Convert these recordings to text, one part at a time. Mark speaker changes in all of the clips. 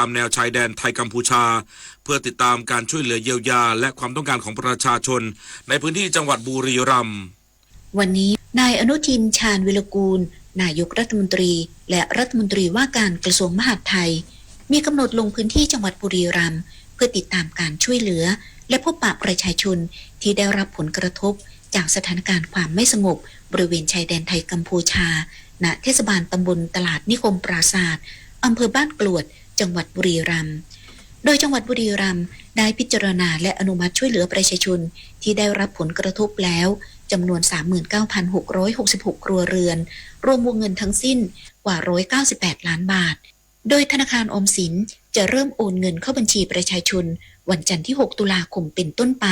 Speaker 1: ามแนวชายแดนไทยกัมพูชาเพื่อติดตามการช่วยเหลือเยียวยาและความต้องการของประชาชนในพื้นที่จังหวัดบุรีรัมย์
Speaker 2: วันนี้นายอนุทินชาญวิรกูลนายกรัฐมนตรีและรัฐมนตรีว่าการกระทรวงมหาดไทยมีกำหนดลงพื้นที่จังหวัดบุรีรัมย์เพื่อติดตามการช่วยเหลือและพบปะประชาชนที่ได้รับผลกระทบจากสถานการณ์ความไม่สงบบริเวณชายแดนไทยกัมพูชาณเทศบาลตำบลตลาดนิคมปราสาทอำเภอบ้านกรวดจังหวัดบุรีรัมย์โดยจังหวัดบุรีรัมย์ได้พิจารณาและอนุมัติช่วยเหลือประชาชนที่ได้รับผลกระทบแล้วจำนวน 39,666 ครัวเรือนรวมวงเงินทั้งสิ้นกว่า198ล้านบาทโดยธนาคารออมสินจะเริ่มโอนเงินเข้าบัญชีประชาชนวันจันทร์ที่6ตุลาคมเป็นต้นไป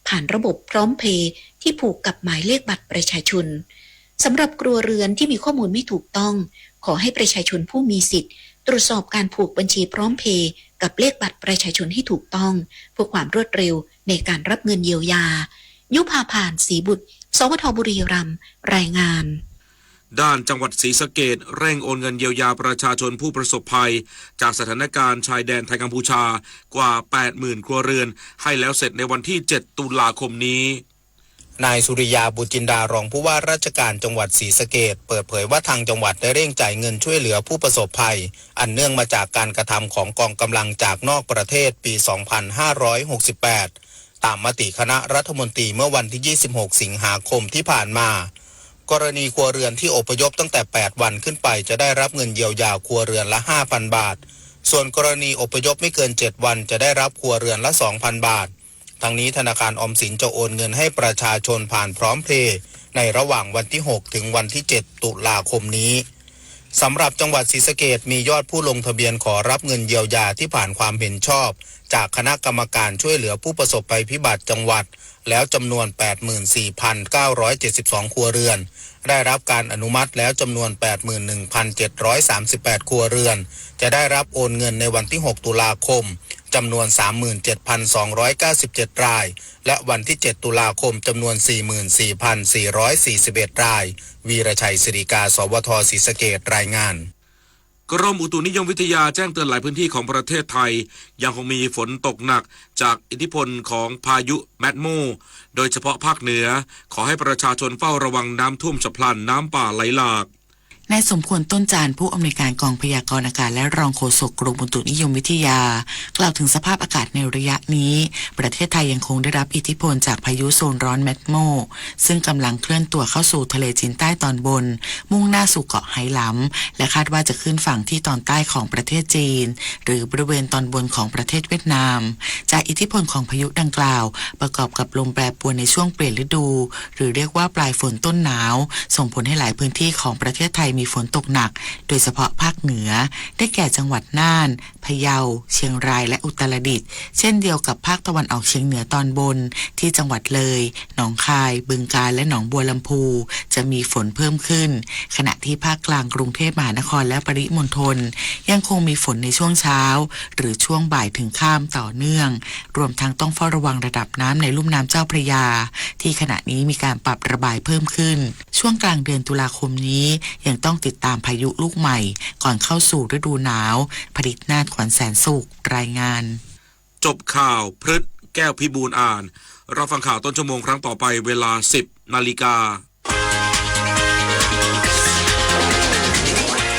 Speaker 2: ผ่านระบบพร้อมเพย์ที่ผูกกับหมายเลขบัตรประชาชนสำหรับครัวเรือนที่มีข้อมูลไม่ถูกต้องขอให้ประชาชนผู้มีสิทธิ์ตรวจสอบการผูกบัญชีพร้อมเพย์กับเลขบัตรประชาชนให้ถูกต้องเพื่อความรวดเร็วในการรับเงินเยียวยายุพาผ่านศรีบุตรสวทบุรีรัมย์รายงาน
Speaker 1: ด้านจังหวัดศรีสะเกษเร่งโอนเงินเยียวยาประชาชนผู้ประสบภัยจากสถานการณ์ชายแดนไทยกัมพูชากว่า 80,000 ครัวเรือนให้แล้วเสร็จในวันที่ 7 ตุลาคมนี้
Speaker 3: นายสุริยาบุญจินดารองผู้ว่าราชการจังหวัดศรีสะเกษเปิดเผยว่าทางจังหวัดได้เร่งจ่ายเงินช่วยเหลือผู้ประสบภัยอันเนื่องมาจากการกระทำของกองกำลังจากนอกประเทศปี 2568 ตามมติคณะรัฐมนตรีเมื่อวันที่ 26 สิงหาคมที่ผ่านมากรณีครัวเรือนที่อพยพตั้งแต่ 8 วันขึ้นไปจะได้รับเงินเยียวยาครัวเรือนละ 5,000 บาทส่วนกรณีอพยพไม่เกิน 7 วันจะได้รับครัวเรือนละ 2,000 บาททั้งนี้ธนาคารออมสินจะโอนเงินให้ประชาชนผ่านพร้อมเพย์ในระหว่างวันที่ 6 ถึงวันที่ 7 ตุลาคมนี้สำหรับจังหวัดศรีสะเกษมียอดผู้ลงทะเบียนขอรับเงินเยียวยาที่ผ่านความเห็นชอบจากคณะกรรมการช่วยเหลือผู้ประสบภัยพิบัติจังหวัดแล้วจำนวน 84,972 ครัวเรือนได้รับการอนุมัติแล้วจำนวน 81,738 ครัวเรือนจะได้รับโอนเงินในวันที่ 6 ตุลาคมจำนวน 37,297 รายและวันที่ 7 ตุลาคมจำนวน 44,441 รายวีรชัยศิริกาสวทศรีสะเกษรายงาน
Speaker 1: กรมอุตุนิยมวิทยาแจ้งเตือนหลายพื้นที่ของประเทศไทยยังคงมีฝนตกหนักจากอิทธิพลของพายุแมทโมโดยเฉพาะภาคเหนือขอให้ประชาชนเฝ้าระวังน้ำท่วมฉับพลันน้ำป่าไหลหลาก
Speaker 4: นายสมควรต้นจานผู้อำนวยการกองพยากรณ์อากาศและรองโฆษกกรมอุตุนิยมวิทยากล่าวถึงสภาพอากาศในระยะนี้ประเทศไทยยังคงได้รับอิทธิพลจากพายุโซนร้อนแมทโมซึ่งกำลังเคลื่อนตัวเข้าสู่ทะเลจีนใต้ตอนบนมุ่งหน้าสู่เกาะไหหลำและคาดว่าจะขึ้นฝั่งที่ตอนใต้ของประเทศจีนหรือบริเวณตอนบนของประเทศเวียดนามจากอิทธิพลของพายุดังกล่าวประกอบกับลมแปรปรวนในช่วงเปลี่ยนฤดูหรือเรียกว่าปลายฝนต้นหนาวส่งผลให้หลายพื้นที่ของประเทศไทยมีฝนตกหนักโดยเฉพาะภาคเหนือได้แก่จังหวัดน่านพะเยาเชียงรายและอุตรดิตถ์เช่นเดียวกับภาคตะวันออกเฉียงเหนือตอนบนที่จังหวัดเลยหนองคายบึงกาฬและหนองบัวลำพูจะมีฝนเพิ่มขึ้นขณะที่ภาคกลางกรุงเทพมหานครและปริมณฑลยังคงมีฝนในช่วงเช้าหรือช่วงบ่ายถึงค่ำต่อเนื่องรวมทั้งต้องเฝ้าระวังระดับน้ำในลุ่มน้ำเจ้าพระยาที่ขณะนี้มีการปรับระบายเพิ่มขึ้นช่วงกลางเดือนตุลาคมนี้ยังต้องติดตามพายุลูกใหม่ก่อนเข้าสู่ฤดูหนาวผลิตนาถขวัญแสนสุขรายงาน
Speaker 1: จบข่าวพฤษแก้วพิบูลอ่านเราฟังข่าวต้นชั่วโมงครั้งต่อไปเวลา 10 นาฬิกา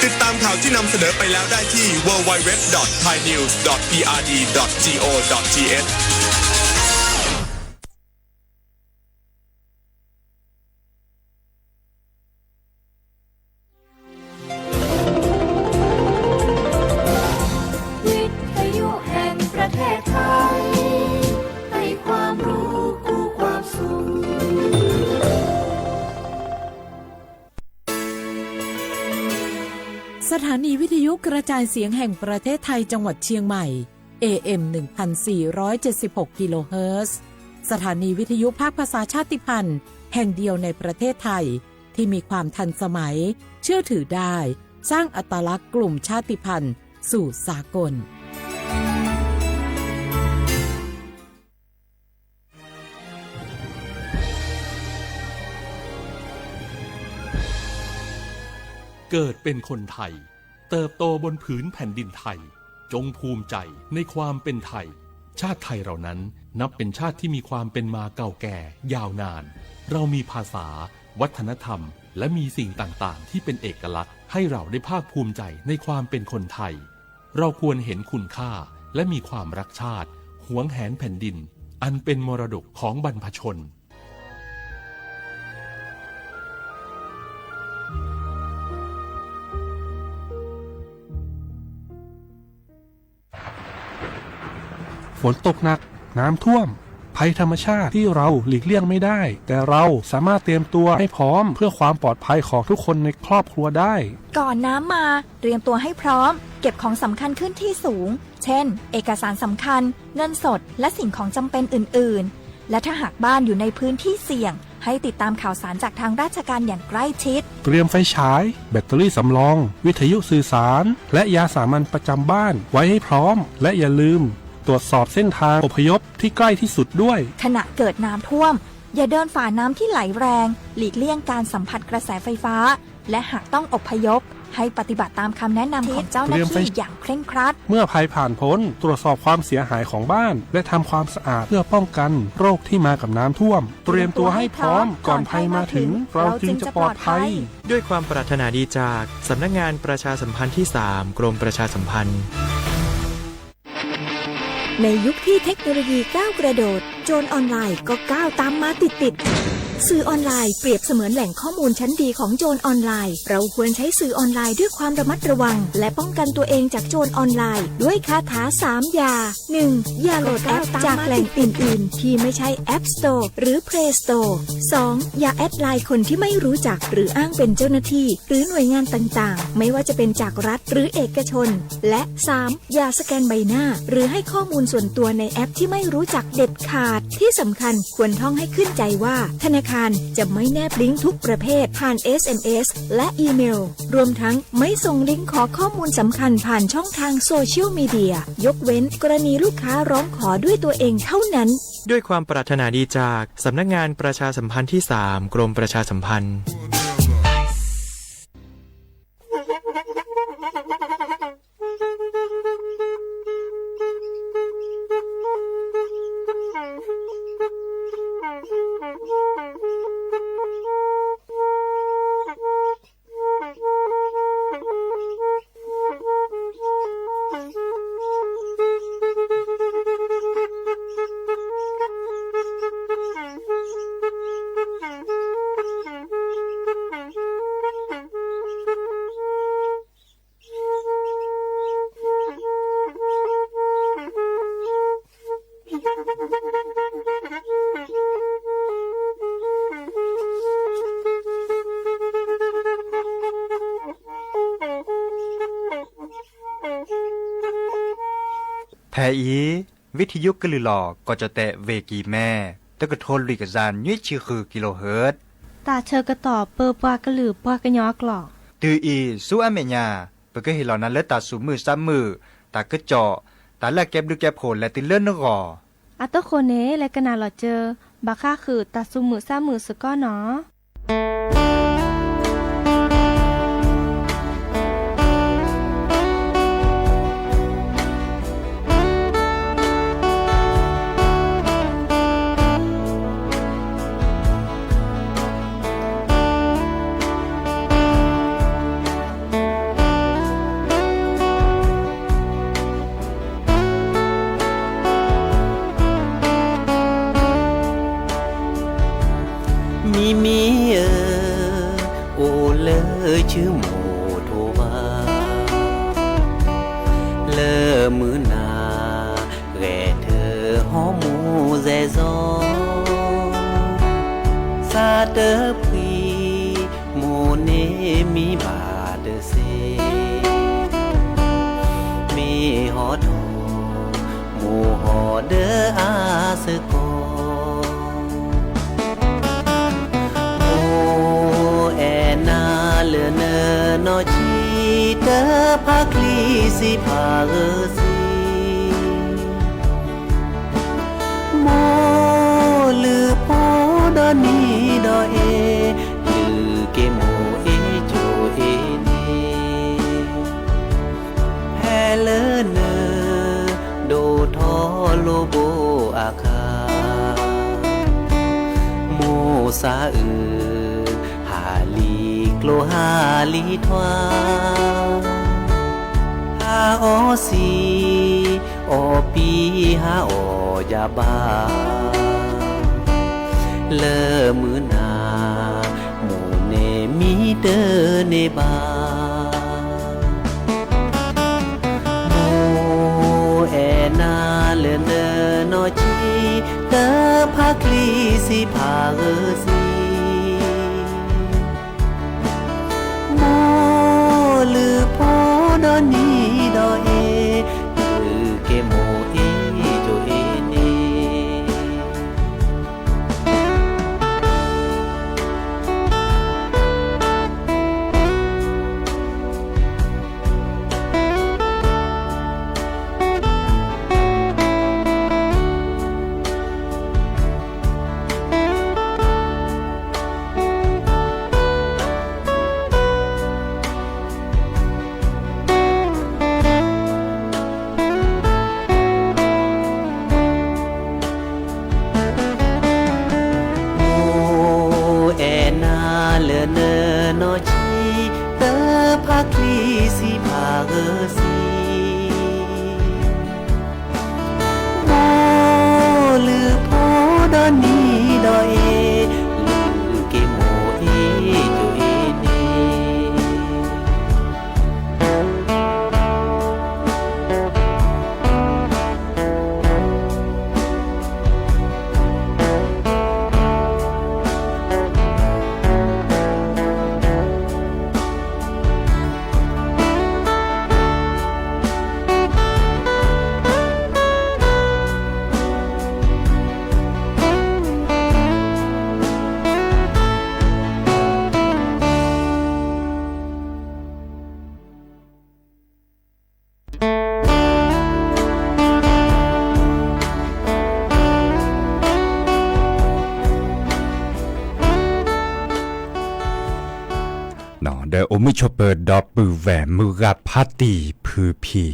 Speaker 5: ติดตามข่าวที่นำเสนอไปแล้วได้ที่ www.thainews.prd.go.th
Speaker 6: สถานีวิทยุกระจายเสียงแห่งประเทศไทยจังหวัดเชียงใหม่ AM 1476 กิโลเฮิรตซ์สถานีวิทยุภาคภาษาชาติพันธุ์แห่งเดียวในประเทศไทยที่มีความทันสมัยเชื่อถือได้สร้างอัตลักษณ์กลุ่มชาติพันธุ์สู่สากล
Speaker 7: เกิดเป็นคนไทยเติบโตบนผืนแผ่นดินไทย จงภูมิใจในความเป็นไทยชาติไทยเรานั้นนับเป็นชาติที่มีความเป็นมาเก่าแก่ยาวนานเรามีภาษาวัฒนธรรมและมีสิ่งต่างๆที่เป็นเอกลักษณ์ให้เราได้ภาคภูมิใจในความเป็นคนไทยเราควรเห็นคุณค่าและมีความรักชาติหวงแหนแผ่นดินอันเป็นมรดกของบรรพชน
Speaker 8: ฝนตกหนักน้ำท่วมภัยธรรมชาติที่เราหลีกเลี่ยงไม่ได้แต่เราสามารถเตรียมตัวให้พร้อมเพื่อความปลอดภัยของทุกคนในครอบครัวได้
Speaker 9: ก่อนน้ำมาเตรียมตัวให้พร้อมเก็บของสำคัญขึ้นที่สูงเช่นเอกสารสำคัญเงินสดและสิ่งของจำเป็นอื่นๆและถ้าหากบ้านอยู่ในพื้นที่เสี่ยงให้ติดตามข่าวสารจากทางราชการอย่างใกล้ชิด
Speaker 8: เตรียมไฟฉายแบตเตอรี่สำรองวิทยุสื่อสารและยาสามัญประจำบ้านไว้ให้พร้อมและอย่าลืมตรวจสอบเส้นทางอพยพที่ใกล้ที่สุดด้วย
Speaker 9: ขณะเกิดน้ำท่วมอย่าเดินฝ่าน้ำที่ไหลแรงหลีกเลี่ยงการสัมผัสกระแสไฟฟ้าและหากต้องอพยพให้ปฏิบัติตามคำแนะนำของเจ้าหน้าที่อย่างเคร่งครัด
Speaker 8: เมื่อภัยผ่านพ้นตรวจสอบความเสียหายของบ้านและทำความสะอาดเพื่อป้องกันโรคที่มากับน้ำท่วมเตรียมตัวให้พร้อมก่อนภัยมาถึงเราจึงจะปลอดภัย
Speaker 10: ด้วยความปรารถนาดีจากสำนักงานประชาสัมพันธ์ที่ 3 กรมประชาสัมพันธ์
Speaker 9: ในยุคที่เทคโนโลยีก้าวกระโดดโจรออนไลน์ก็ก้าวตามมาติดสื่อออนไลน์เปรียบเสมือนแหล่งข้อมูลชั้นดีของโจรออนไลน์เราควรใช้สื่อออนไลน์ด้วยความระมัดระวังและป้องกันตัวเองจากโจรออนไลน์ด้วยคาถา3อย่า 1. อย่าโหลดแอปจากแหล่งอื่นๆที่ไม่ใช่ App Store หรือ Play Store 2. อย่าแอดไลน์คนที่ไม่รู้จักหรืออ้างเป็นเจ้าหน้าที่หรือหน่วยงานต่างๆไม่ว่าจะเป็นจากรัฐหรือเอกชนและ 3. อย่าสแกนใบหน้าหรือให้ข้อมูลส่วนตัวในแอปที่ไม่รู้จักเด็ดขาดที่สำคัญควรท่องให้ขึ้นใจว่าธนาคารจะไม่แนบลิงก์ทุกประเภทผ่าน SMS และอีเมลรวมทั้งไม่ส่งลิงก์ขอข้อมูลสำคัญผ่านช่องทางโซเชียลมีเดียยกเว้นกรณีลูกค้าร้องขอด้วยตัวเองเท่านั้น
Speaker 10: ด้วยความปรารถนาดีจากสำนักงานประชาสัมพันธ์ที่ 3 กรมประชาสัมพันธ์
Speaker 11: แทอีวิทยุกลือหลอกก็จะแตะเวกีแม่ตะกะโทนลุยกะจานยุ่ยชื่อคือกิโลเฮิรตซ์
Speaker 12: ตาเชอกระต่อเปอปากระหลือปากระยอกหลอก
Speaker 11: ตืออีสู้อเมญาเปก็เห็นเหล่านั้นแล้วตาสูมือซ้ำมือตากระเจาะตาละแก็บดูแก็บโผล่และติเลื่อนนกอ
Speaker 12: อัตโคเนและกะนาหลอเจอบาค่าคือตาสูมือซ้ำมือสก้อเนาะ
Speaker 13: ชื่อโมโทวาเลอมือนาแก่เธอหอมูแจซอซาเตอพีโมเนมีบาเดเซมีหอโทโมหอเดออาสโกนอชีเตอพักลีสิพาเอซีโมลือโพดอนีดอเอลือเกโมเอโจเอเนแพเลเนอ โลโบอาคาโมซาหาลีโกลหาลีทวาหาออซีออปีหาออยาบาเลอมือนาหมูเนมีเดอเนบาโมเอนาเลเนนอจีเตอพาคลีสิพาเอซีโมลือโพดอนีดอเอลือเกโมเอโจเอเน
Speaker 14: เดอมิชเปิดดอปือแหวมือกับพาตีพือพี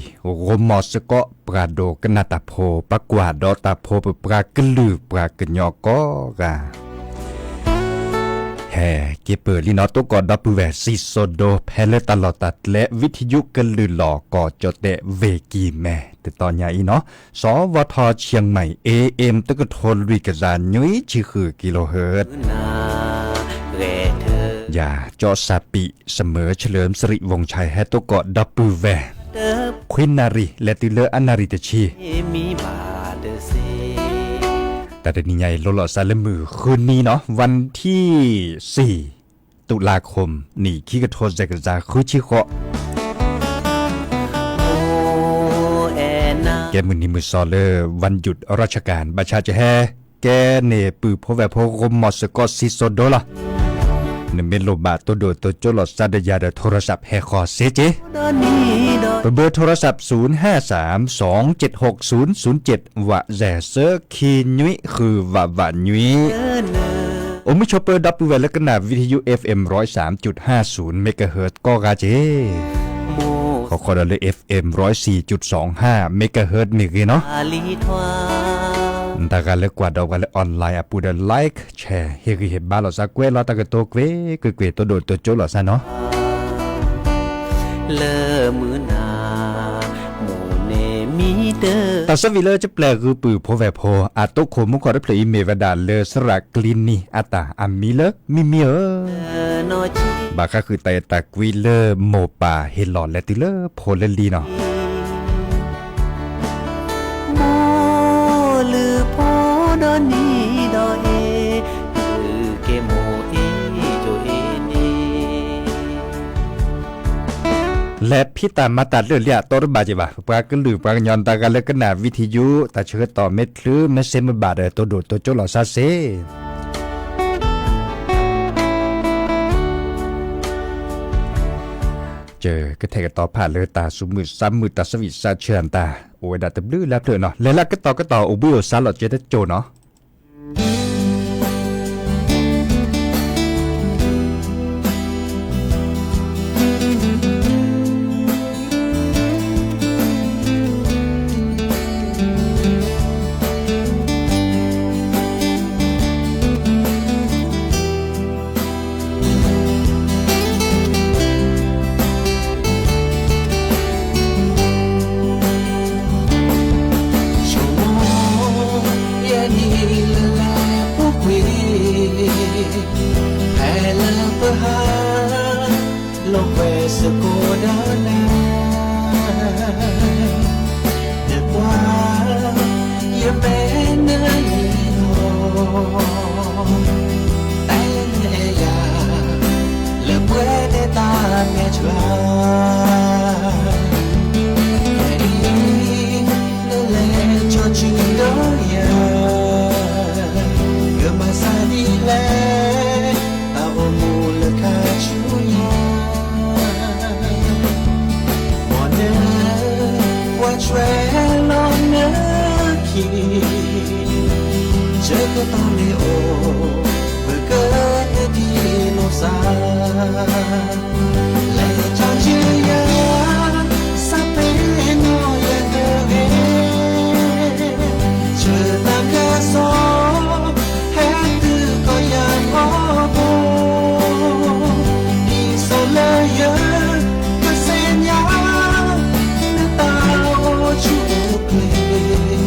Speaker 14: โรมอสก็ปราโดกนาตาโพปรากวาดอตาโพปรากลือปรากญอกอกาแห่เกเปิดลีนอตก็ดอปือแหวซิโซโดเพลตลอดตัดและวิทยุกลือหลอกก็จดเตเวกีแม่แต่ตอนใหญ่เนาะสวทเชียงใหม่ AM ตะกโทนริกจานยุ้ยชื่อคือกิโลเฮิรตซ์อย่าจอซาปิเสมอเฉลิมสิริวงศ์ชัยแฮตโกะดับปือแวควินนารีและติเลออนาริตชีแต่เดี๋ยวนี้ไงโลลอซาเลมือคืนนี้เนาะวันที่4ตุลาคมนี่ขี้กระโทษใจกระจาคือชิโกะแกมือนี้มือซอเลอร์วันหยุดราชการบัชชาจะแฮแกเนปือพแวพกมอสกอซิโซโดละนเมโลบาตัวโดดตัวโจลอดซาดยาเดโทรศัพท์แฮคอเซเจเบอร์โทรศัพท์0532760007วะแซเซอร์คีนุยคือวะวะนุยโอมิชอปเปอร์ดับเบิลเวลและขนาดวิทยุ FM 103.50 เมกะเฮิรตซ์ก็กาเจขอคอดเลย FM 104.25 เมกะเฮิรตซ์มีกี่เนาะตาการเลือกกว่าดอกกันเลยออนไลน์อ่ะปูดไลค์แชร์เฮกิเห็บบ้านเราสักเว้เราตากตัวเว้คือเกวตัวโดดตัวโจเราซะเนาะ
Speaker 13: เลอมือนาหมูเนมีเดอ
Speaker 14: แต่สวิเลอร์จะแปลคือปือโพแวโพอาโตโคมุขอได้เพลย์เมวดาเลอสระกลินนี่อาตาอามิเลมิเมียบาก็คือไตตากวิเลอโมปาเฮลอนและติเลอโพเลลีเนาะ
Speaker 13: ดอนีดอเอลือเกโมเอโจเอเน
Speaker 14: และพี่ตามมาตัดเรื่องเลียตรบาจิบะปรากลือปรากยอนตากันและขนาดวิทยุตาเชิดต่อเม็ดคลื่นเมเซมบาดตัวโดดตัวโจหลอซาเซเจอกระแทกต่อผ่านเลยตาสุมือซ้ำมือตาสวิตซาเชิญตาโอ้ยดาตบลื้อแล้วเถอะเนาะแล้วก็ต่อโอบิโอซาลอดเจตโจเนาะ
Speaker 13: chi chớ có ta lê ô vừa cơ đi nó xa lệ cho chưa ya sắp bên nó ya cơ ghé chờ ta cơ gió hết từ có ya có bố đi sau lời nhớ cơ sen ya tao chụp lên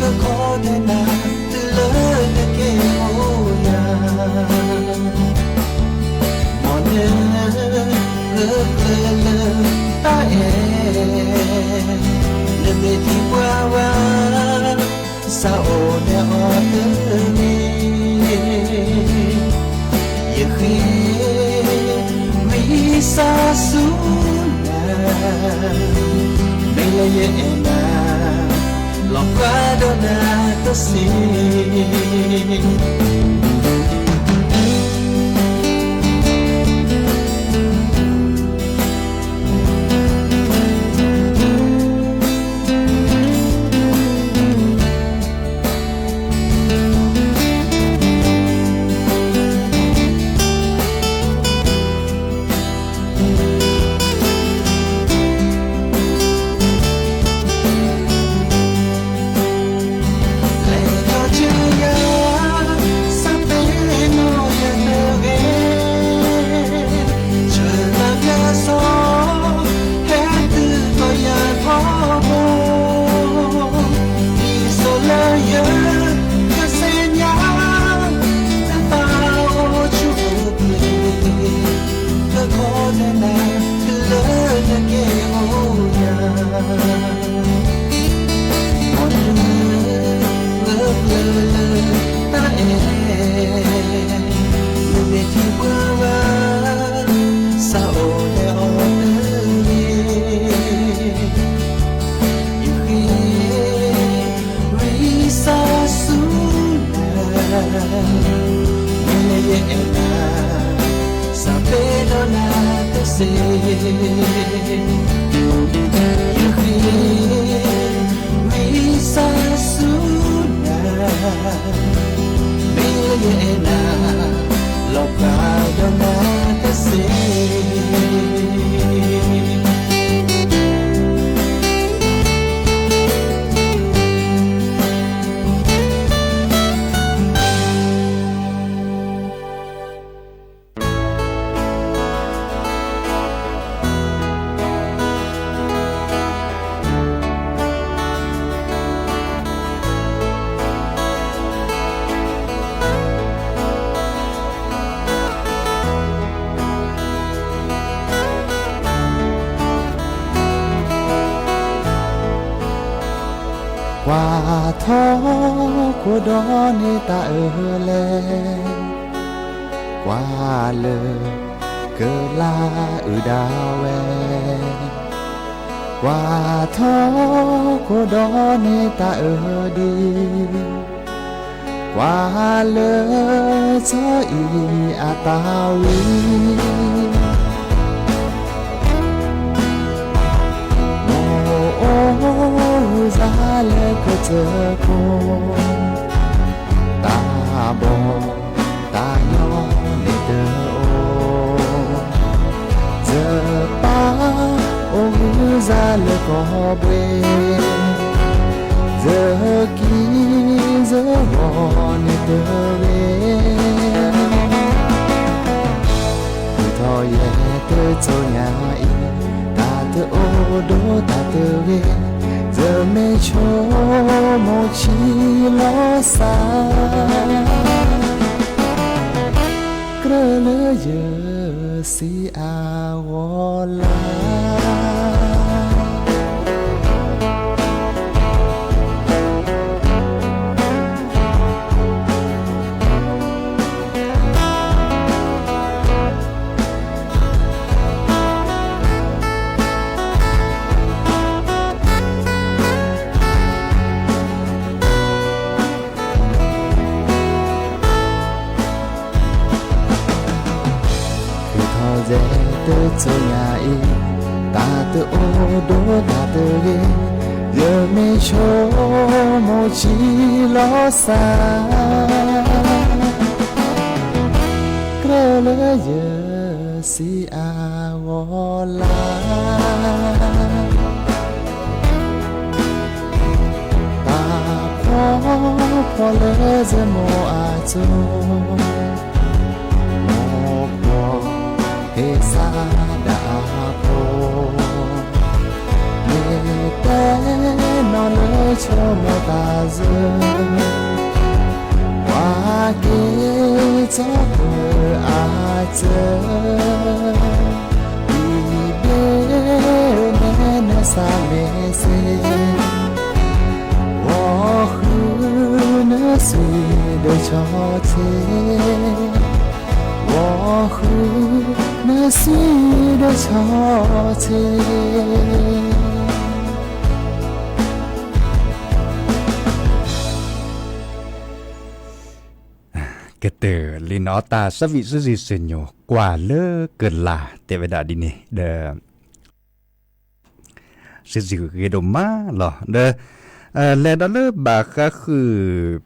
Speaker 13: cơ khó để nào từ lời để kêu ya mòn ngơ ta le me ti wa sao để ở ni ye khi mi sa su me ye na lo qua do na to si
Speaker 15: qua thó của đó nơi ta ở lê qua lơ cơ la ở đào e qua thó của đó nơi ta ở đi qua lơ cho y a tao ra lệ cơ chờ con ta bò ta nhỏ để đỡ ô giờ ta ôm ra lệ có bên giờ kia giờ bò để đỡ bên thôi tớ cho nhà ý ta tớ ô đô ta tớ về giờ mê cho một chi lo xa cỡ lỡ giờ si a la tớ cho nhà y ta tớ ô đô ta tớ ghê giờ me cho mo chi lo sa le ye si a wo la ta po le ze mo a zo mo po he sa da po me te no le cho mo ta zo wa ke cho a zo bi be ne sa me se wo hu ne se de cho che wo hu ne se de cho che
Speaker 14: cái từ li nó ta sắp vị sự gì sự nhổ quả lơ cơn là để về đã đi nè đờ sự gì cái đồ má lọ đờ lẽ đó lơ bà khá khứ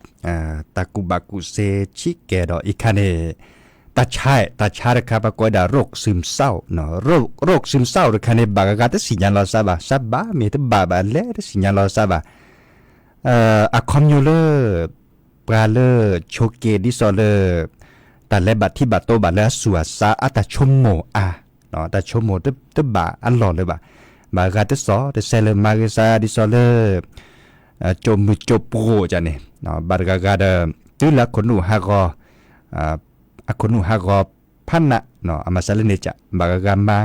Speaker 14: ta cụ xe chi kẻ đóอีกคันเนี่ยตาชายนะครับปรากฏว่าโรคซึมเศร้าเนาะโรคซึมเศร้าหรือคันเนี่ยบางการที่สิ่งนั้นเราทราบมีแต่บาเล่ที่สิ่งนั้นเราทราบอะคอมยูเลอร์ปลาเลอร์โชเกดิซอเลอร์แต่และบัดที่บัดโตบัดแล้วสัวซาอัตชมโมเนาะแต่ชมโมตึบาอันหล่อเลยบาการที่สอแต่เซเลมาเกซาดิซอเลอร์โจมุโจโปจ้ะเนี่ยเนาะบาร์กาเดตื้อละคนหนูฮากอคนหนูฮากพันนะเนาะอามาซาเลเนจะบาร์กามา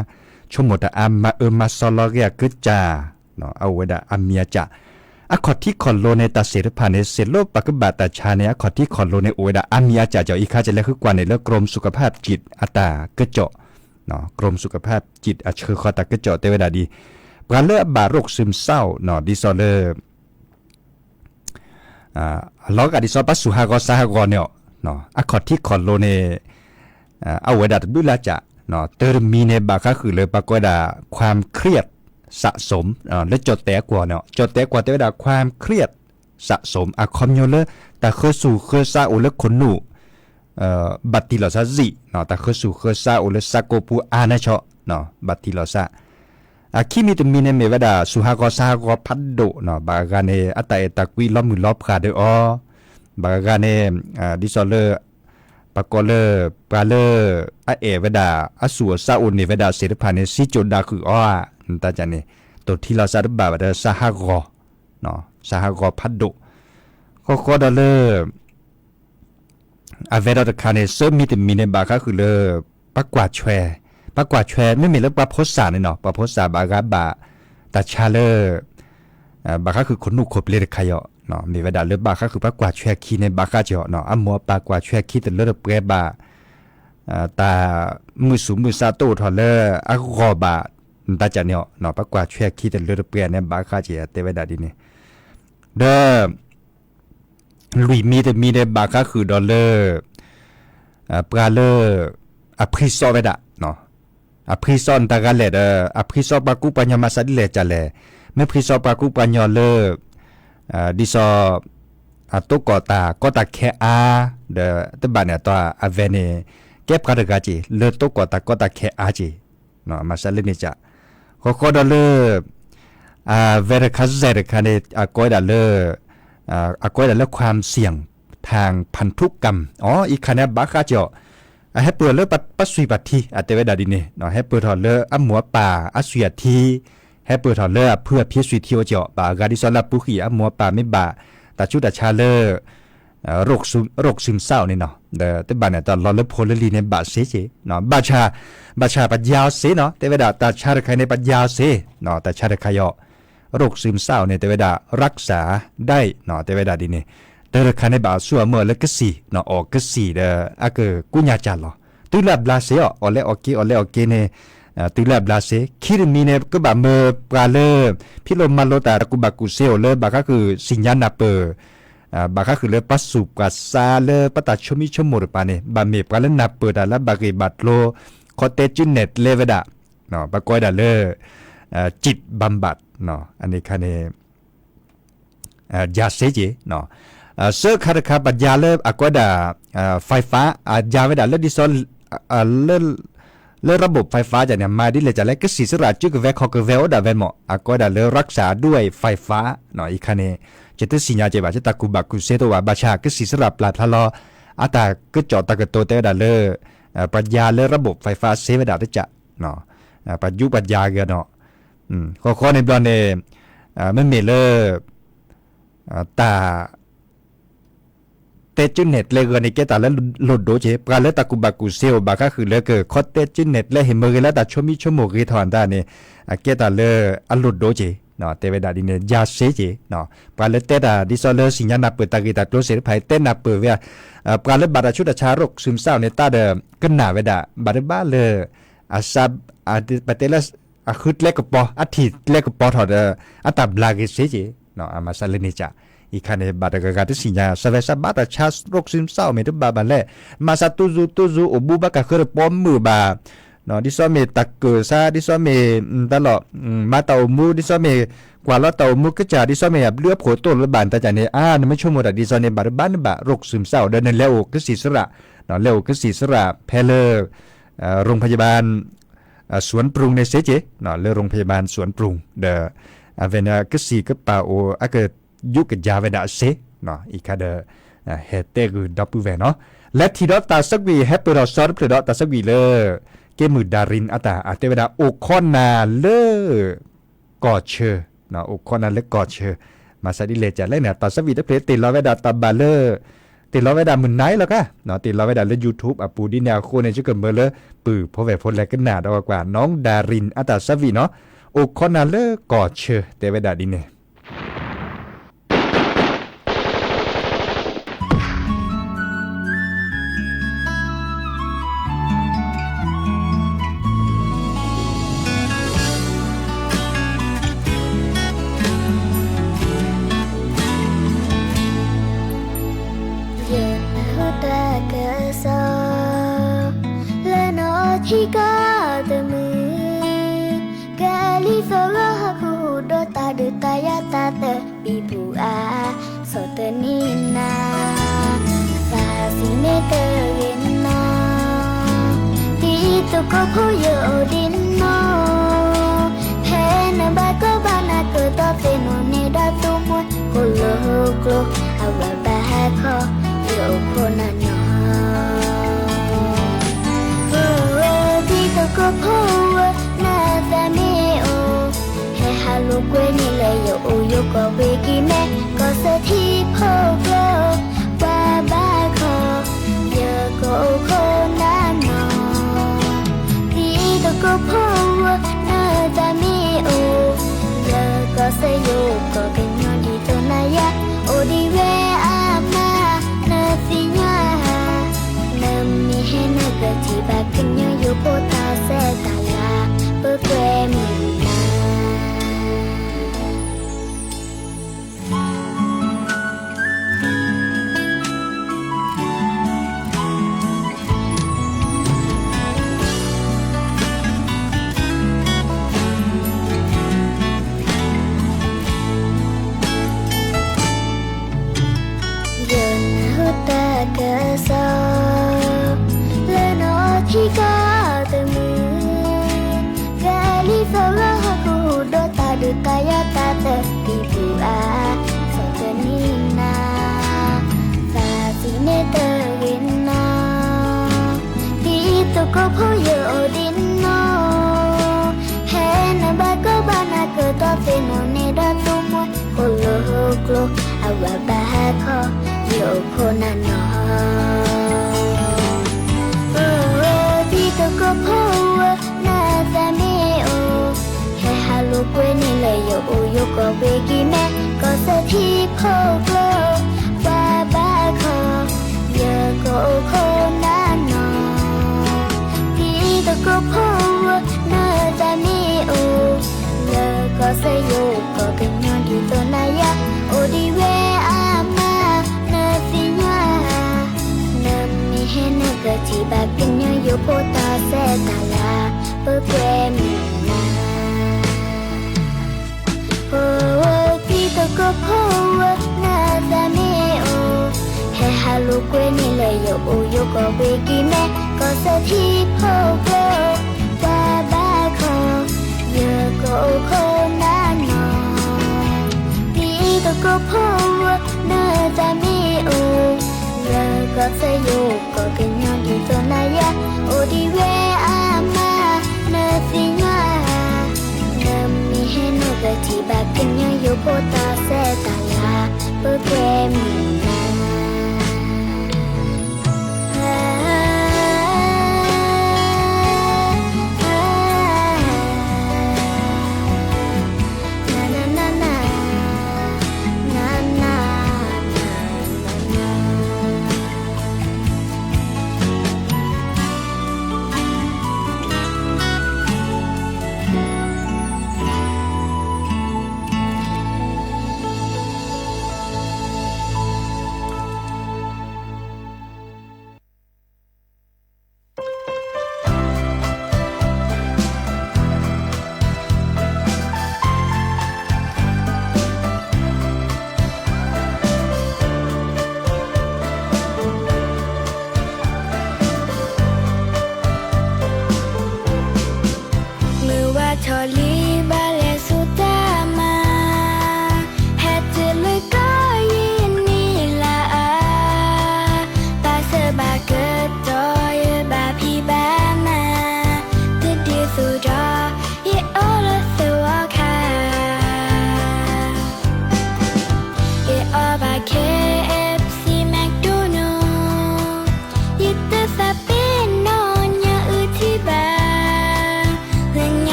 Speaker 14: ชมโมตะอามามาซอลอเกียกึจาเนาะเอาไว้ดาอามียจะอะขอที่คอนโลในตาเสรพาในเสโลปากบาตาชาเนี่ยขอที่คอนโลในโอเวดาอามียจะเจ้าอีกาจะแล้วคือกว่าในเรื่องกรมสุขภาพจิตอัตากระเจาะเนาะกรมสุขภาพจิตอัชคอตากระเจาะเตเวดาดีปราเลบาโรคซึมเศร้าเนาะดิซอเลอร์ล้อกาดิซอปัสสุฮากอซาฮากอเนี่ยเนาะอะขอที่คอนโลในเอาเวดาดุลาจะเนาะเตอร์มีในบาก็คือเลยปากวดาความเครียดสะสมและจดแตกว่าเนาะจดแตกว่าแต่ว่าความเครียดสะสมอะคอมโยเลแต่เคยสู่เคยซาโอเลคนหนูบัตติลอซาจิเนาะแต่เคยสู่เคยซาโอเลซาโกปูอานะเชาะเนาะบัตติลอซาคิมิตมีในเมวดาสุฮากอซากอพัดโดเนาะบากาเนอัตตาเอตะกุยล้อมมือล้อมขาเดอบากาเนดิซอเลปากอเลปาเลอะเอวดาอสัวซาอุนเนวดาเสรพาเนซิโจดาคือตาจันนี่ตัวที่เราซาดบาบะซาฮากอเนาะซาฮากอพัดโดก็ดอเลอาเวดาตะคาเนเซอร์มีในบาก็คือเลปักกวาดแชไม่มีแล้วปะโพสาเนี่ยเนาะปะโพสาบากาบาตาชาเลบาก็คือคนนุขบเลรคายเนาะมีเวดาเลบาก็คือปักกวาดแชคีในบาก็เจาะเนาะอัมมัวปากกวาดแชคีแต่เลเปรบาตามือสูมือซาโตทอเลอะกอบาตาจันเนี่ยเนาะปักกวาดแชคีแต่เลเปรเนี่ยบาก็เจเตเวดาดีนี่เด้อลุยมีในบาก็คือดอลเลอร์ปลาเลอร์อพริซอเวดาเนาะอพริซอนตากาเลเดอพริซอปากุปัญญามาสัดเลจัเลไม่พริซอปากุปัญญาเลดิซอตุกอตาแคอาเดตบานเนี่ยตัวอเวเนเก็บกระดกาจีเลตุกอตาแคอาจีเนาะมาสัดเลนี่จ้ะก็ดอลเลอร์เวรคัสเซรคันเนก็ดอลเลอร์ก็ดอลเลอร์ความเสี่ยงทางพันธุกรรมอีกคันเนี่ยบาคาเจาะให้เปิดเลือปัสสุยปัตทีเตเวดาดินเนี่ยเนาะให้เปิดถอดเลืออัมหัวป่าอัสุยทีให้เปิดถอดเลือเพื่อพิสุยเที่ยวเจาะบากาดิซอลาปุขีอัมหัวป่าไม่บาตาชุดชาเลอโรคซึมเศร้านี่เนาะแต่บ้านเนี่ยตอนรอเลือโพลลีในบาเซเจเนาะบาชาปัญญาเสเนาะเตเวดาตาชาใครในปัญญาเสเนาะตาชาใครโรคซึมเศร้าเนี่ยเตเวดารักษาได้เนาะเตเวดาดินเนี่ยเดอคันในบาสัวเมื่อแล้วก็สีเนาะออกก็สีเดอเกกุญญาจัลลอตุลาบลาเซออเลโอเคเนี่ยตุลาบลาเซคิดมีเนี่ยก็แบบเมื่อปลาเลพิโลมาโลตากุบักุเซลเลบาก็คือสิญญาณเปบาก็คือเลปัสสุกัสซาเลปตัชมิชมรปาเนี่ยบาเมปลาเลนับเปิดแล้วบากิบัตโลคอเตจินเน็ตเลเวดาเนาะบากอยดาเลจิตบำบัดเนาะอันนี้คันเนี่ย ยาเสเจเนาะเสื้อคาราคาปัญญาเลิศอากวดาไฟฟ้ายาเวดาเลิศดิซอนเลิศระบบไฟฟ้าจากเนี่ยมาดิเลยจะแล้วก็สีสระจุกเวคอกเวลดาเวหมออากวดาเลิศรักษาด้วยไฟฟ้าเนาะอีกคันนี้จะต้องสัญญาเจ็บจะตะกุบักกุเซตัวบาชาก็สีสระปลาทะลออาตาก็จอดตะกโตเตดาเลิศปัญญาเลิศระบบไฟฟ้าเซเวดาได้จะเนาะปัจจุปัญญาเกเนาะข้อในบลอนเนไม่มีเลิศตาเตจุเน็ตเลยกันในเกตาแล้วหลุดโดเจปลาเลตากุบากุเซลบาก็คือเลยเกิดคอเตจุเน็ตเลยเห็นมือแล้วแต่ชั่วมิชั่วโมงกี่ถอนได้เนี่ยเกตาเลยหลุดโดเจเนาะเตเวดาดิเนี่ยยาเสเจเนาะปลาเลเตดาดิซอเลสิญญาณเปิดตากีตาโกเสรภัยเต้นนับเปิดเวียปลาเลบาดาชุดชาโรคซึมเศร้าในตาเดกันหนาเวดาบาดบ้าเลยอาซาบปเตลสคือเล็กกับปออาทิตย์เล็กกับปอถอดอัตบลากิเสเจเนาะมาซาเลนิจาอีกคันบาดกากาที่สิญญาสเวสบาตชาโรคซึมเศร้าเมตุบาบันเล่มาซาตุซูอบูบากะเคอร์ปอมมือบาเนาะดิซอเมตักเกซาดิซอเมตลอดมาเตามูดิซอเมกว่าละเตามูก็จะดิซอเมเลือโผต้นระบานตาจาเนไม่ชั่วโมงดิซอเนบาบ้านบาโรคซึมเศร้าเดินแล้วก็สีสระเนาะแล้วก็สีสระแพเลอร์โรงพยาบาลสวนปรุงในเซเจเนาะเลยโรงพยาบาลสวนปรุงเดอเวนาก็สีก็ปาโออาเกยุกยาเวดาเซเนาะอีกคาเดเฮเตกูดับเวเนาะและทีดอตาสักวีแฮปเปอร์ซอร์เพลดอตาสักวีเลเกมือดารินอาตาอาเตเวดาโอคอนาเลกอเชเนาะโอคอนาเลกอเชมาซาดิเลจะเล่นเนี่ยตาสักวีได้เพลติลอเวดาตาบาเลติลอเวดามึนไหนแล้วก็เนาะติลอเวดาเล YouTube อ่ะปูดิแนวโคในชื่อเกินเบอร์เลปื้อพอเวพลแลกันหนาดอกว่าน้องดารินอาตาสักวีเนาะโอคอนาเลกอเชเตเวดาดิเน
Speaker 16: ที่ก็เตมือกาลิฟอร์ฮักฮูโดตาดูตายาตาเตปีบูอาโซเตนีนาฟาซิเนเตเรนนาตีตุโกโพโยดินโนเพนบาโกบานาโกตอเฟโนเนดาตุมวยโคโลโกลอาวาบาโคโยโคนาโนก็พอว่าน่าจะไม่โอให้ฮาลูกเวนี่เลยโยโอโยก็เวกิแม่ก็เสียที่พอโกลว่าบ้าคอเยอะก็โคน่านอที่ตัวก็พอว่าน่าจะไม่โอเยอะก็เสียโยก็เป็นยอนดีตัวนายะโอดีเวอามานาฟิญานามีให้นาเกิดที่บ้านกันยโยโปตาเซตาลาเปิดเวมินาเดินหัวตาเกษรและนอที่ก็เตมือกาลิฟอร์ฮักฮูโดตาดูตายาตาเตปีบูอาโซเตนีนาฟาซิเนเตเรนนาตีตุโกโพโยดินโนเฮนบาโกบานาโกตอเฟโนเนดาตุมวยโคโลโกลอาวาบาโคโยโคนาโนที่ตัวก็พอว่าน่าจะไม่โอให้ฮาลูกเวนี่เลยโยโอโยก็เวกิแม่ก็เสียที่พอโกลว่าบ้าคอเยอะก็โคน่านอที่ตัวก็พอว่าน่าจะไม่โอเยอะก็เสียโยก็เป็นยอนที่ตัวนายะโอดีเวอามานาฟิญานามีให้นาเกิดที่บ้านกันยโยโปตาเซตาลาเปิดเวมินาโอ้ที่ตัวก็พอ na ta me o he halu kwe ni le yo o yo ko be ki me ko sa thi pho ko ta ba ko yo ko ko na no pi to ko pho na ta me o yo ko sa yo ko ke nya di to na ya o di we ama na singa na mi he no ga ti ba ke nya yo po ta se ta ya po ke mi na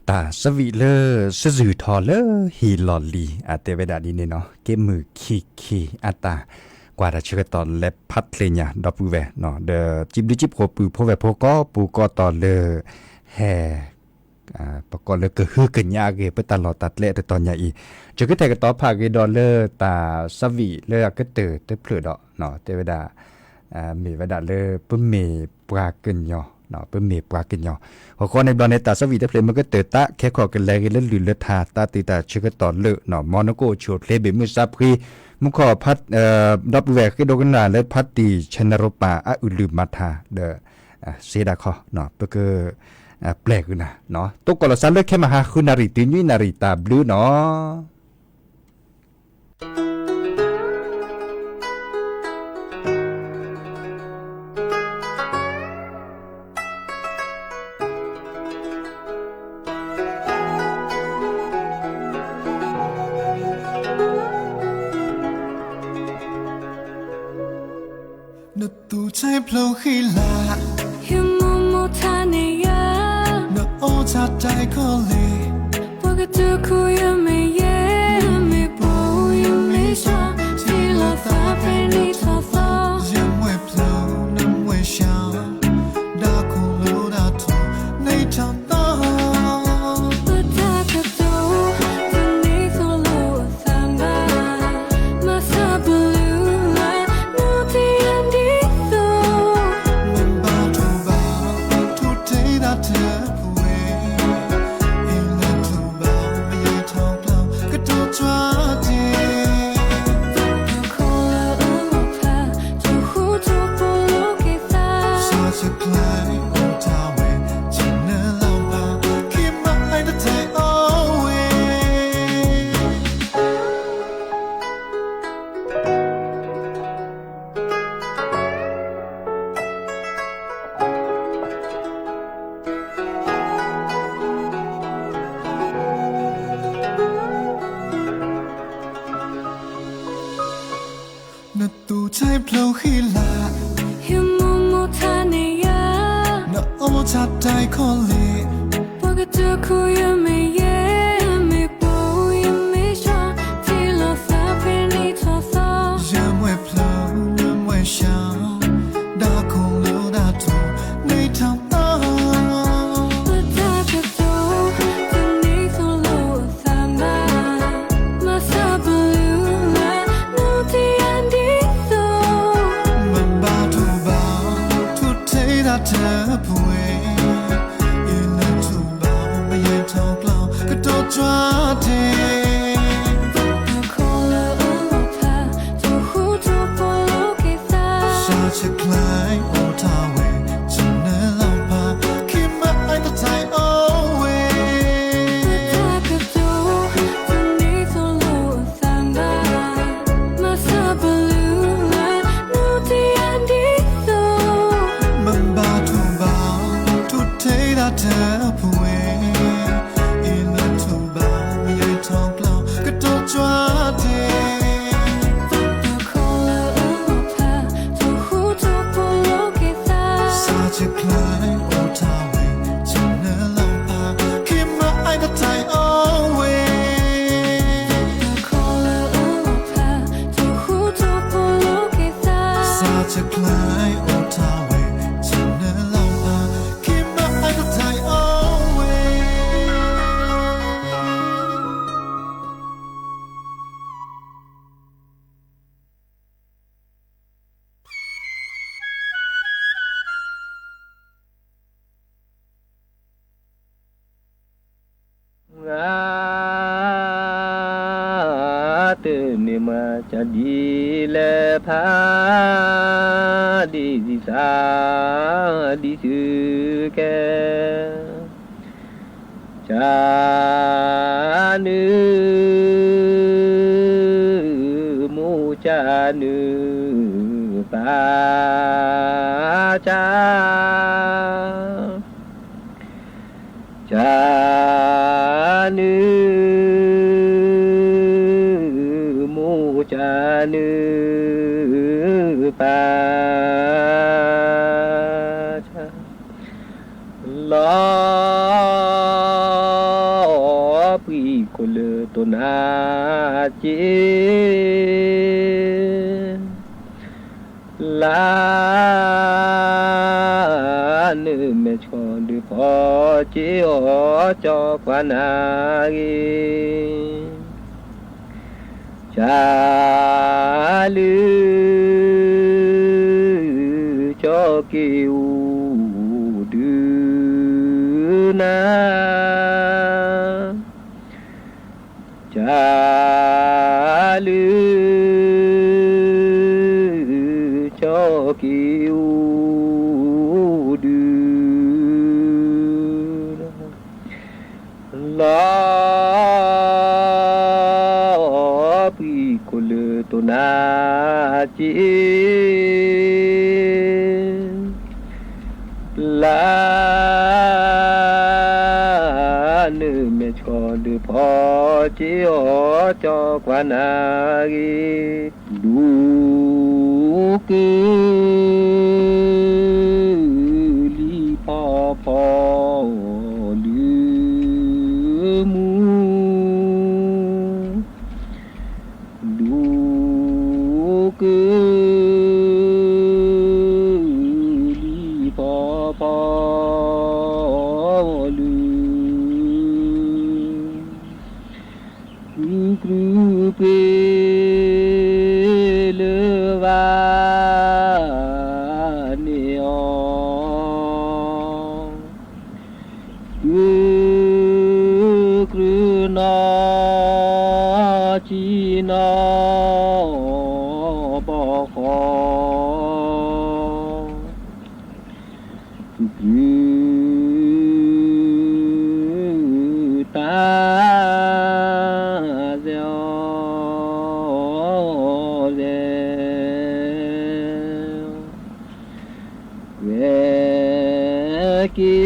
Speaker 14: ตาสวีเลอสะจือทอเลอฮีลอลีอาเตเวดาดีเนาะเกมือคีอาตากว่าจะเชื่อตอนเล็บพัดเลยเนี่ยดอปูเวเนาะเดจิบดิจิบโคปูโพเวโพก็ปูก็ตอนเลอแฮปกเลอก็ฮือกันยาเกไปตลอดตัดเละแต่ตอนยาอีจะก็แต่ก็ต่อพาเกดอลเลอตาสวีเลอก็เตอเตเปลือดเนาะเตเวดามีเวดาเลอปึ้มเมปลาเกินยอเนาะเปิ้นเมปลากินยอหัวข้อในบอลในตาสวีเตเพลมันก็เตตะแค่ขอกันแลกันเล่นลืนเลทาตาติตาชื่อก็ตอนเลเนาะมอนโกโชเพลเบมือซับคือมุขอพัดดับแวกก็โดกันนาและพัดตีชนรปาอะอุลืมมาทาเดเซดาคอเนาะเปก็แปลกอยู่นะเนาะตกกอลซันเลยแค่มาหาคุณนาริตินุยนาริตาบลูเนาะ
Speaker 15: ตูใช้เพลงขี้ลาฮิมโมทาเนียนักโอชาใจก็เลยปกติคุยไม่เย่ไม่ปูยังไม่ชอบที่เราตาเป็นนิทานยังไม่เพลงนั้นไม่ชอบดาคุลูดาทูในทางตานักตูใช้เพลงขี้ลาฮิมโมทาเนียนักโอชาใจก็เลยปกติคุยไม่เย่ไม่ปูยังไม่ชอบที่เราตาเป็นนิทานยังไม่เพลงยังไม่ชอบดาคงลูดาทูในทางตาเธอป่วยยืนเล่นถูกเบาไม่ยืนเท่าเปล่าก็โดนจ้าเทขอเลิกพาทุกหูทุกปลุกให้ตาชาจะคล้ายโอทาเวจะเนื้อลำพาคิดมาไอ้ตัวใจโอเวถ้ากับดูวันนี้ต้องรู้ตามบ้ามาซาบลูและนูที่อันดีมันบาทุบาทุเทดาเธอป่วยอีนันทุบาไม่ยืนทองเปล่าก็โดนจ้าเทขอเลิกพาทุกหูทุกปลุกให้ตาซาจะคล้ายโอทาเวจะเนื้อลำพาคิดมาไอ้ตัวใจโอเวขอเลิกพาทุกหูทุกปลุกให้ตาซาจะคล้ายโอทาเวjadi lepas di sisa di suke janu mu janu baca janu janu baca la
Speaker 17: ตุนาจีลานึเมชอดูพอจีโอจอกวานากีชาลือจอกิวดูนาชาลือจอกิวดูลาปีกุลตุนาจีลานึเมชอดูพอจีโอจอกวานากีดูกีลีพอพอลืมูดูกีลีพอพอลืกรูเปเลวาเนียกรูนอจีนอปอคอกรูตากี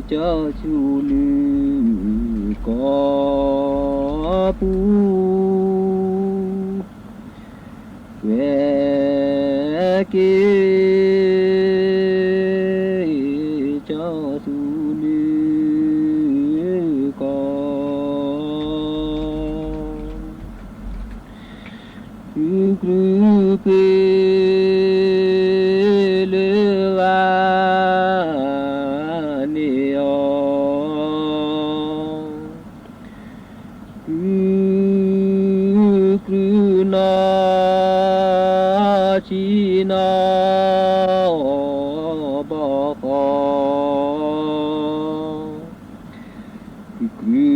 Speaker 17: เจ้าชูลือกอปูเวกีเจ้าชูลือกอกรูเปชีนอบอคอกรู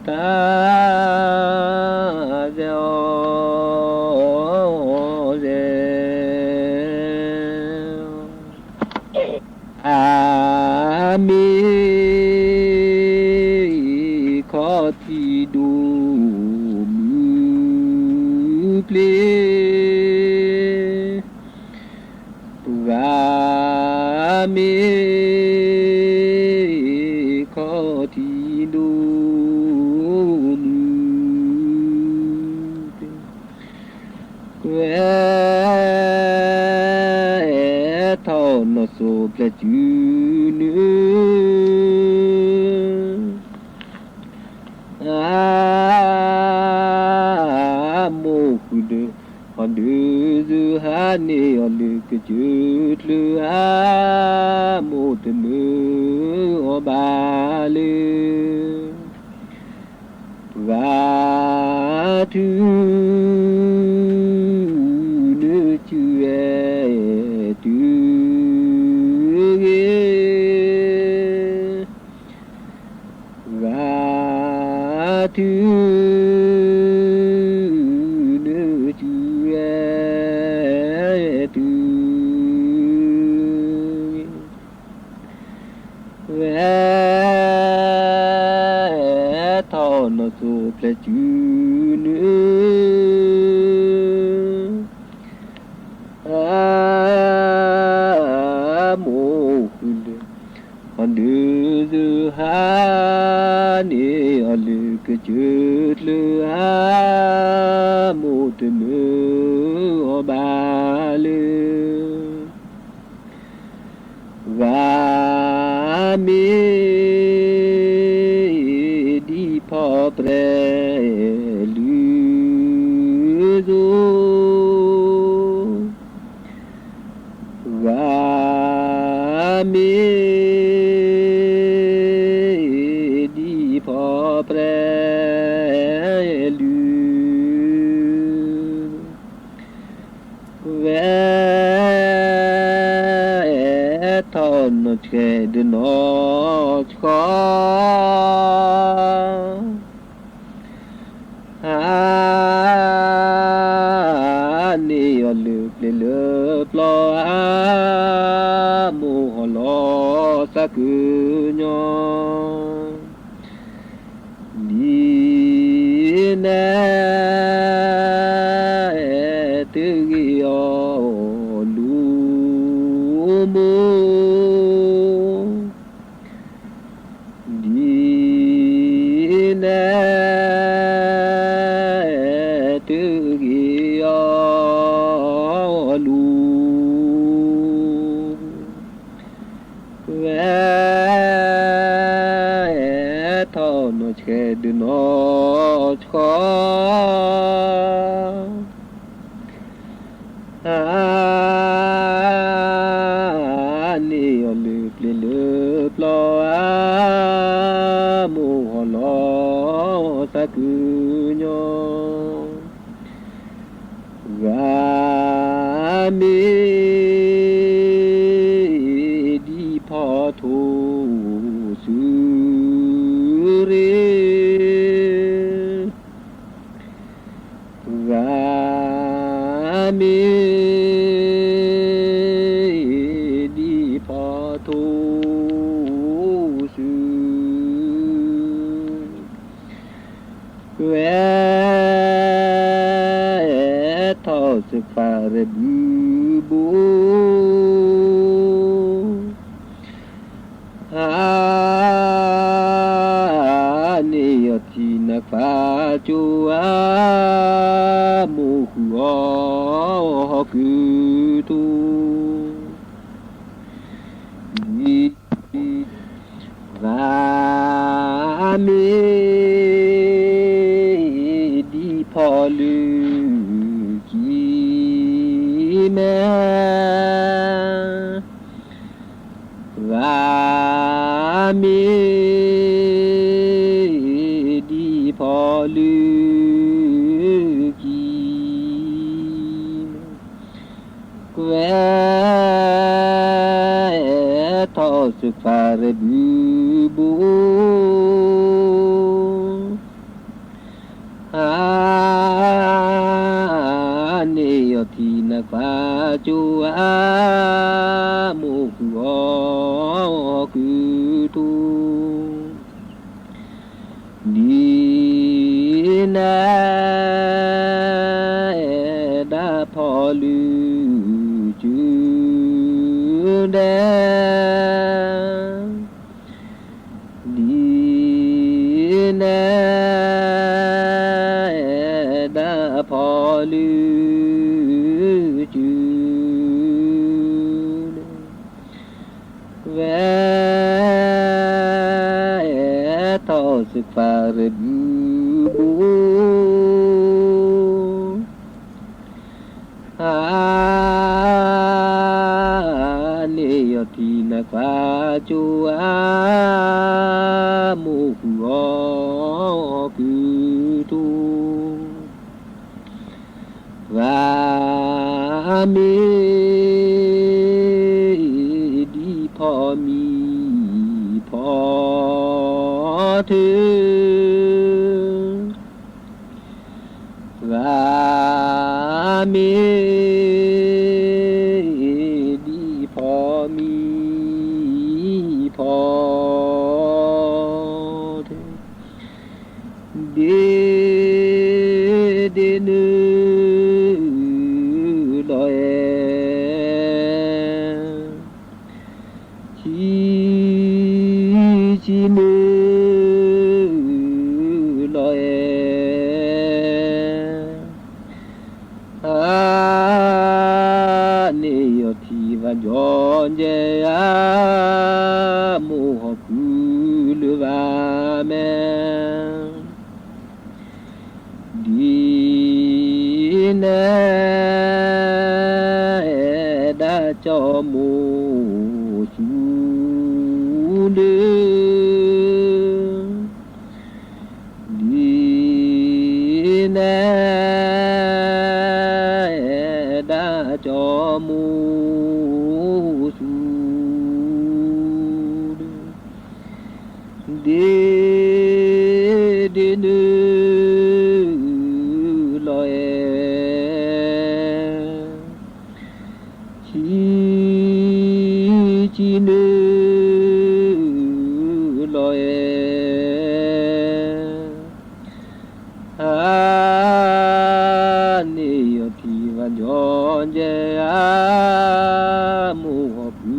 Speaker 17: ตาเจอเจอามีขอที่ดูเพลราเมขอที่ดูแควทอนโซเพลจูเนื้อโมกุเดอันเดซูฮานีอันเดกจุดลือโมตเนอบาเลวาทูเนจูเอตูเกวาทูทอนโซเพลจูเนื้อโมกุลอันเดซูฮานีอันเลกจุดลือโมตเนอบาเลวา มีดีพอเปรลือดูวามีดีพอเปรลือเวทอนเชดนอชคอนี่อลึกเลือปลอมูหลอสักญอดีแน่ตึกยอลูมูดีแน่ตึกยอลูเวทอนเชดนอชคอนี่อลึกเลือปลอมูหลอสักญอวามีดีพอทูสุเรวามีดีพอทูสุเวทอสฟาเรบูบูนี่ยทีนักฟ้าจูอามูหัวคือตูนี่รามีดีพอลือกีแม่รามีดีพอลือกีแวทอสุฟาเรบูบูนี่ยทีนักฟ้าจูอามูหัวคือตูดีนะดาพอลือจูเดดีนะดาพอลือจูเวทอสุฟาเรบูบูนี่ยทีนักฟ้าจูอามูหัวคือตูวามีดีพอมีพอถึงวามีดีพอมีพอถึงดีนึลอยชีมือลอยนี่ยทีวันย้อนเยอามูห ดีแน่ดาจอมูชูเดดีแน่ดาจอมูชูเดดีเนลอยชีเนลอยนี่ยที่วันย้อนเจ้ามูบู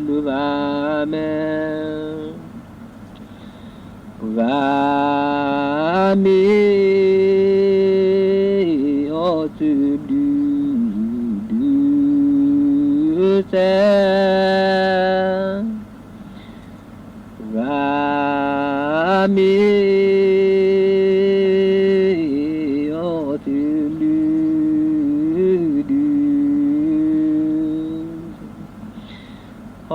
Speaker 17: ลบาเมวามีโอตุดูดูเซวามีโอตุดูดูโอ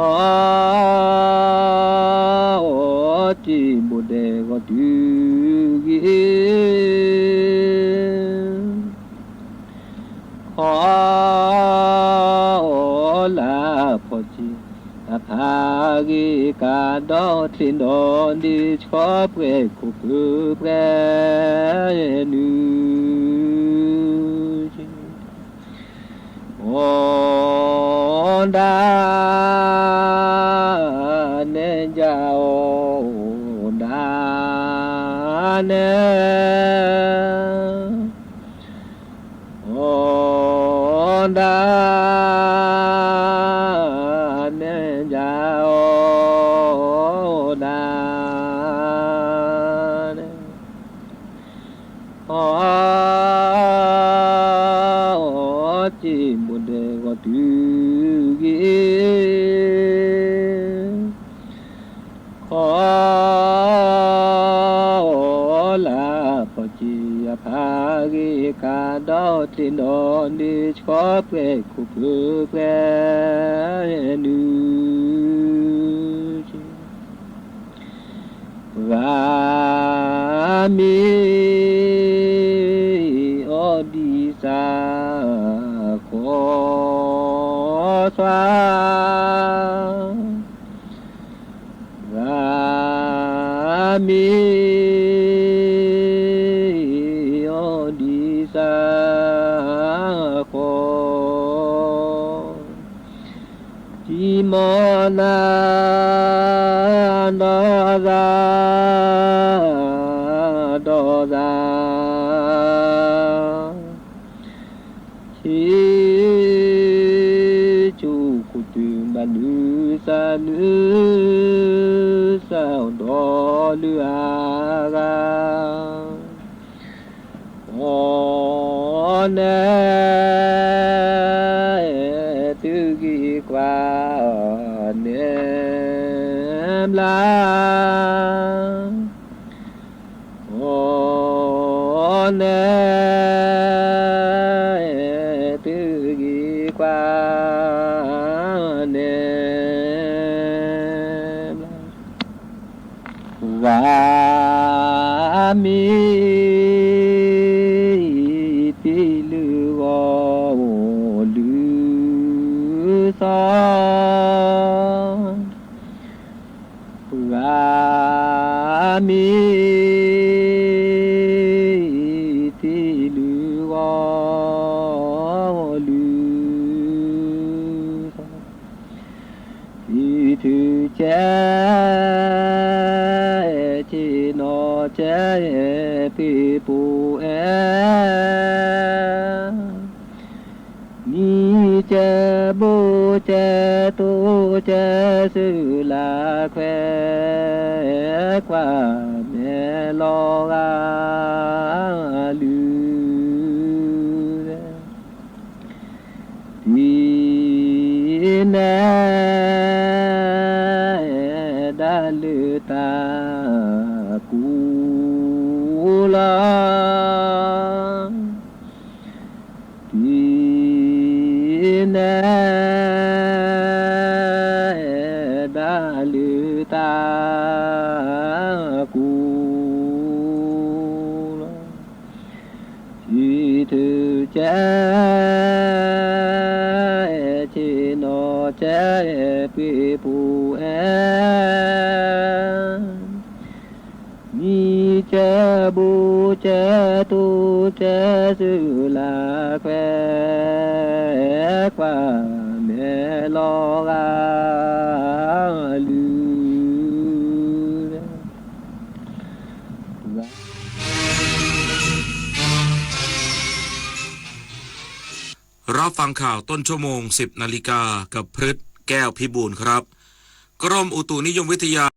Speaker 17: จิบุเดก็ดูกิขอลาพอจีอาภากิกาดอทินดอนดิชอบเกคุกเปรนูโอดาเนจาโอดาเนโอดาเนจาโอดาเนโอจิบุเดก็ดูกิขอลาพอจีอาภากิกาดอทินดอนดิชอบเกคุกเปรนูวามีโอดีสาขอสวาวามีโอดีสาขอจิมอนาดอซาดอซาชีจูกุตุบันุสานุสาวดอลือกาโอเนตุกิกวาเนมลาโอเนตุกิกวาเนมลาวามีติลือโอลือซอวามีติลือโอลือซอที่ถือแจจิโนเจปิปูเอนีเจบูเจตูเจสุลาแควกว่าเมลอกาลือดีแน่ดาลือตากูลา แจชีโนแจปีปูแอมีแจบูแจตูแจสุลาแควกว่าแม่ลอกาลื
Speaker 1: รับฟังข่าวต้นชั่วโมง 10 นาฬิกากับพฤษแก้วพิบูลครับกรมอุตุนิยมวิทยา